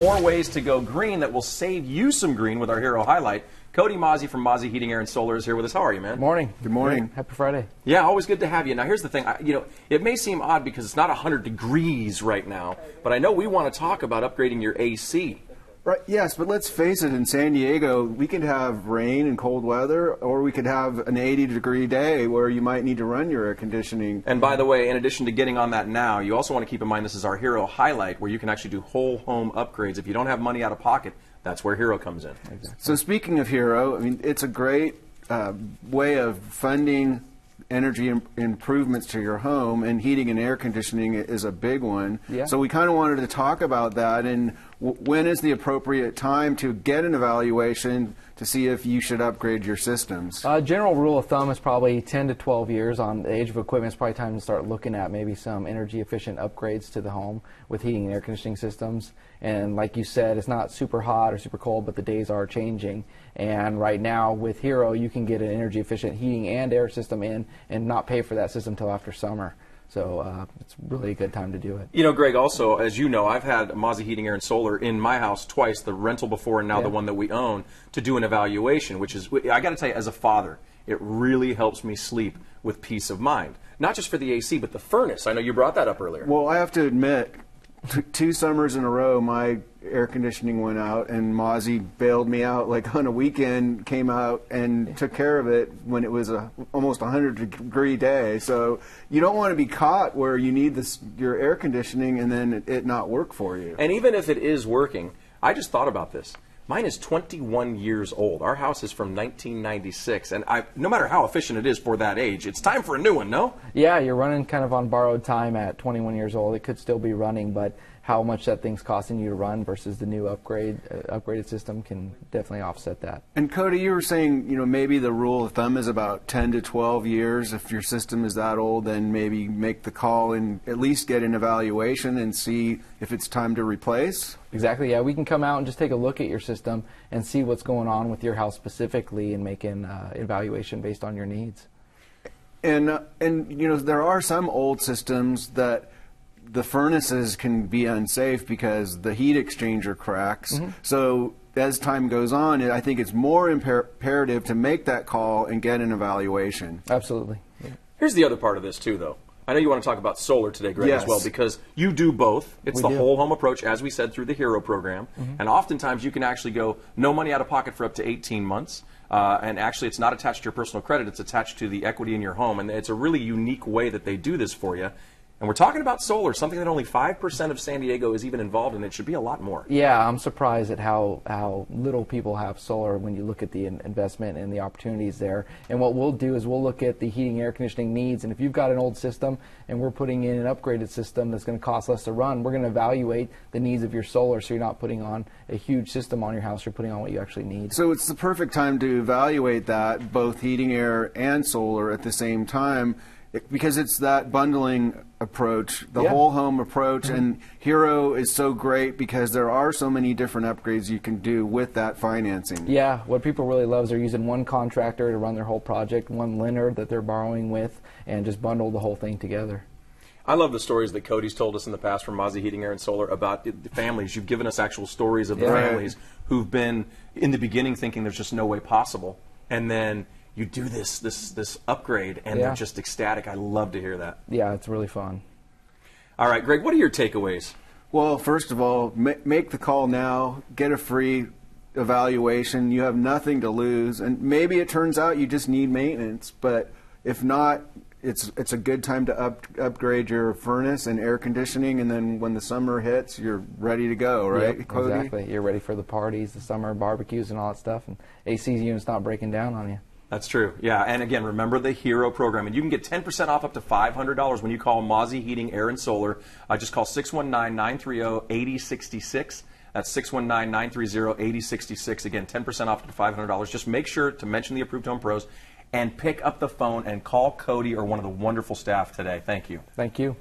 More ways to go green that will save you some green with our hero highlight. Cody Mauzy from Mauzy Heating, Air, and Solar is here with us. How are you, man? Morning. Good morning. Happy Friday. Yeah, always good to have you. Now, here's the thing. It may seem odd because it's not 100 degrees right now, but I know we want to talk about upgrading your AC. Right, yes, but let's face it, in San Diego, we could have rain and cold weather, or we could have an 80-degree day where you might need to run your air conditioning. And by the way, in addition to getting on that now, you also want to keep in mind this is our hero highlight where you can actually do whole home upgrades. If you don't have money out of pocket, that's where Hero comes in. Exactly. So speaking of Hero, I mean, it's a great way of funding energy improvements to your home, and heating and air conditioning is a big one. Yeah. So we kind of wanted to talk about that, and when is the appropriate time to get an evaluation to see if you should upgrade your systems? General rule of thumb is probably 10 to 12 years on the age of equipment. It's probably time to start looking at maybe some energy efficient upgrades to the home with heating and air conditioning systems. And like you said, it's not super hot or super cold, but the days are changing. And right now with Hero, you can get an energy efficient heating and air system in and not pay for that system until after summer. So it's really a good time to do it. You know, Greg, also, as you know, I've had Mauzy Heating, Air, and Solar in my house twice, the rental before and now the one that we own, to do an evaluation, which is, I got to tell you, as a father, it really helps me sleep with peace of mind. Not just for the AC, but the furnace. I know you brought that up earlier. Well, I have to admit, 2 summers in a row, my air conditioning went out, and Mauzy bailed me out. Like on a weekend, came out and took care of it when it was almost 100-degree day. So you don't want to be caught where you need your air conditioning and then it not work for you. And even if it is working, I just thought about this. Mine is 21 years old. Our house is from 1996, and no matter how efficient it is for that age, it's time for a new one, no? Yeah, you're running kind of on borrowed time at 21 years old. It could still be running, but how much that thing's costing you to run versus the new upgraded system can definitely offset that. And Cody, you were saying, maybe the rule of thumb is about 10 to 12 years. If your system is that old, then maybe make the call and at least get an evaluation and see if it's time to replace. Exactly, yeah. We can come out and just take a look at your system and see what's going on with your house specifically and make an evaluation based on your needs. And there are some old systems that the furnaces can be unsafe because the heat exchanger cracks. Mm-hmm. So as time goes on, I think it's more imperative to make that call and get an evaluation. Absolutely. Yeah. Here's the other part of this too, though. I know you want to talk about solar today, Greg, yes, as well, because you do both. It's the whole home approach, as we said, through the Hero program. Mm-hmm. And oftentimes you can actually go no money out of pocket for up to 18 months. And actually it's not attached to your personal credit. It's attached to the equity in your home. And it's a really unique way that they do this for you. And we're talking about solar, something that only 5% of San Diego is even involved in. It should be a lot more. Yeah, I'm surprised at how little people have solar when you look at the investment and the opportunities there. And what we'll do is we'll look at the heating, air conditioning needs. And if you've got an old system and we're putting in an upgraded system that's going to cost less to run, we're going to evaluate the needs of your solar so you're not putting on a huge system on your house. You're putting on what you actually need. So it's the perfect time to evaluate that, both heating, air, and solar at the same time, because it's that bundling approach, the whole home approach. Mm-hmm. And Hero is so great because there are so many different upgrades you can do with that financing. Yeah, what people really love is they're using one contractor to run their whole project, one lender that they're borrowing with, and just bundle the whole thing together. I love the stories that Cody's told us in the past from Mauzy Heating, Air, and Solar about the families. You've given us actual stories of the families who've been, in the beginning, thinking there's just no way possible. And then you do this upgrade, and they're just ecstatic. I love to hear that. Yeah, it's really fun. All right, Greg, what are your takeaways? Well, first of all, make the call now. Get a free evaluation. You have nothing to lose. And maybe it turns out you just need maintenance. But if not, it's a good time to upgrade your furnace and air conditioning. And then when the summer hits, you're ready to go, right, Yep, Cody? exactly. You're ready for the parties, the summer barbecues, and all that stuff. And AC unit's not breaking down on you. That's true. Yeah, and again, remember the Hero program. And you can get 10% off up to $500 when you call Mauzy Heating, Air, and Solar. Just call 619-930-8066. That's 619-930-8066. Again, 10% off up to $500. Just make sure to mention the Approved Home Pros and pick up the phone and call Cody or one of the wonderful staff today. Thank you. Thank you.